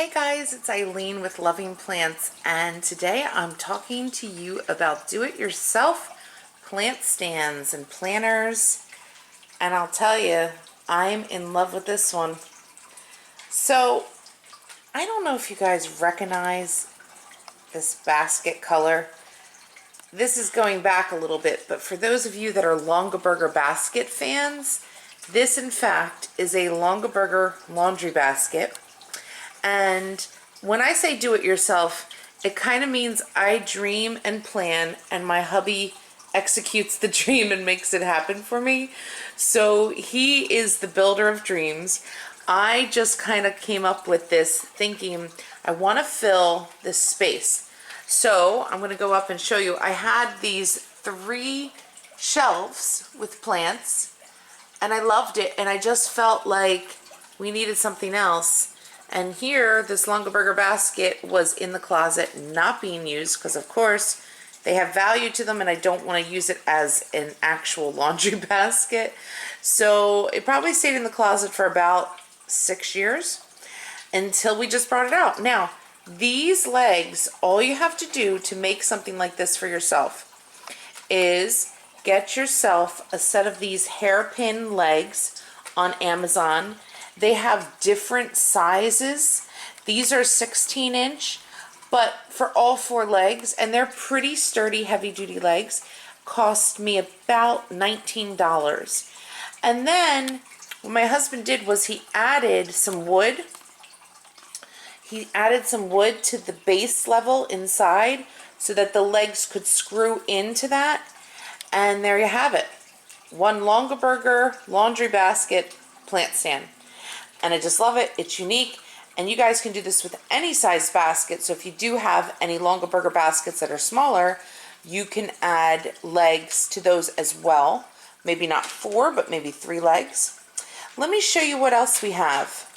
Hey guys, it's Eileen with Loving Plants, and today I'm talking to you about do-it-yourself plant stands and planters, and I'll tell you, I'm in love with this one. So, I don't know if you guys recognize this basket color. This is going back a little bit, but for those of you that are Longaberger basket fans, this in fact is a Longaberger laundry basket. And when I say do it yourself, it kind of means I dream and plan and my hubby executes the dream and makes it happen for me. So he is the builder of dreams. I just kind of came up with this thinking I want to fill this space. So I'm going to go up and show you. I had these 3 shelves with plants and I loved it, and I just felt like we needed something else. And here, this Longaberger basket was in the closet, not being used, because of course they have value to them and I don't want to use it as an actual laundry basket. So it probably stayed in the closet for about 6 years until we just brought it out. Now, these legs, all you have to do to make something like this for yourself is get yourself a set of these hairpin legs on Amazon. They have different sizes. These are 16-inch, but for all 4 legs, and they're pretty sturdy, heavy-duty legs, cost me about $19. And then what my husband did was he added some wood. He added some wood to the base level inside so that the legs could screw into that. And there you have it. One Longaberger laundry basket plant stand. And I just love it. It's unique. And you guys can do this with any size basket. So if you do have any Longaberger baskets that are smaller, you can add legs to those as well. Maybe not 4, but maybe 3 legs. Let me show you what else we have.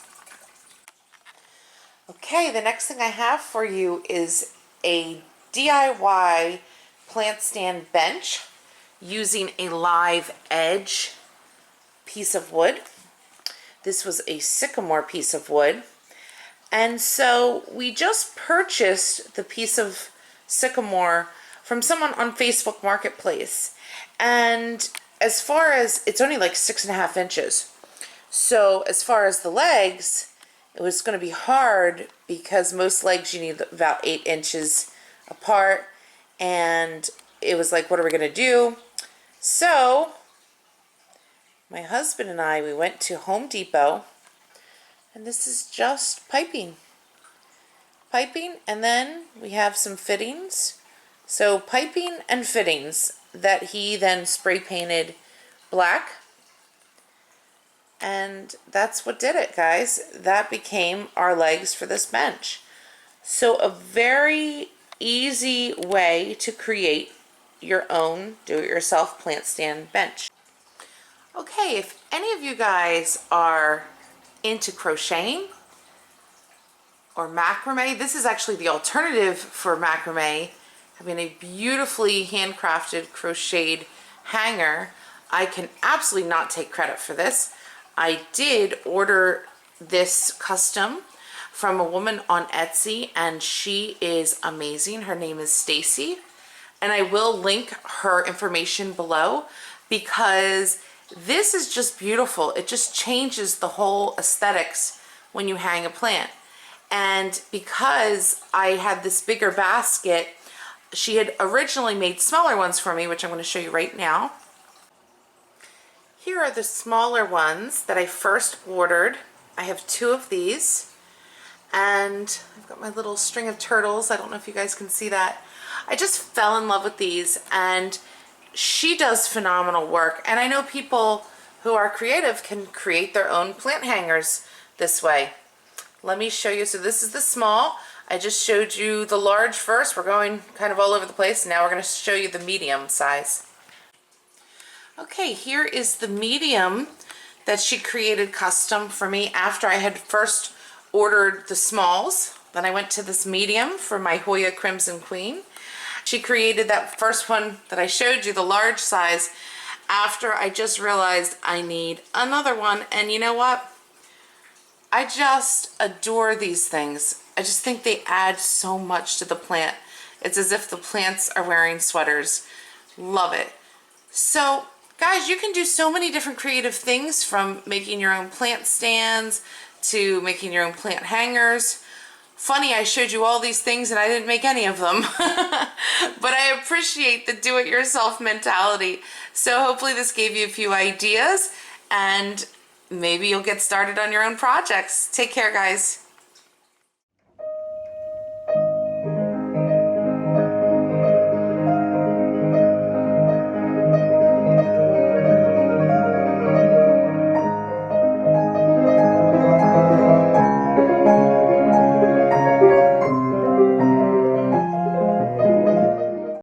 Okay, the next thing I have for you is a DIY plant stand bench using a live edge piece of wood. This was a sycamore piece of wood. And so we just purchased the piece of sycamore from someone on Facebook Marketplace. And as far as, it's only like 6.5 inches. So as far as the legs, it was going to be hard because most legs you need about 8 inches apart. And it was like, what are we going to do? So my husband and I, we went to Home Depot, and this is just piping. Piping, and then we have some fittings. So piping and fittings that he then spray painted black. And that's what did it, guys. That became our legs for this bench. So a very easy way to create your own do-it-yourself plant stand bench. Okay, if any of you guys are into crocheting or macrame, this is actually the alternative for macrame, having a beautifully handcrafted crocheted hanger. I can absolutely not take credit for this. I did order this custom from a woman on Etsy, and she is amazing. Her name is Stacy, and I will link her information below because this is just beautiful. It just changes the whole aesthetics when you hang a plant. And because I had this bigger basket, she had originally made smaller ones for me, which I'm going to show you right now. Here are the smaller ones that I first ordered. I have 2 of these. And I've got my little string of turtles. I don't know if you guys can see that. I just fell in love with these, and she does phenomenal work. And I know people who are creative can create their own plant hangers this way. Let me show you. So this is the small. I just showed you the large first. We're going kind of all over the place. Now we're going to show you the medium size. Okay, here is the medium that she created custom for me after I had first ordered the smalls. Then I went to this medium for my Hoya Crimson Queen. She created that first one that I showed you, the large size, after I just realized I need another one. And you know what? I just adore these things. I just think they add so much to the plant. It's as if the plants are wearing sweaters. Love it. So guys, you can do so many different creative things, from making your own plant stands to making your own plant hangers. Funny, I showed you all these things and I didn't make any of them. But I appreciate the do-it-yourself mentality. So hopefully this gave you a few ideas, and maybe you'll get started on your own projects. Take care, guys.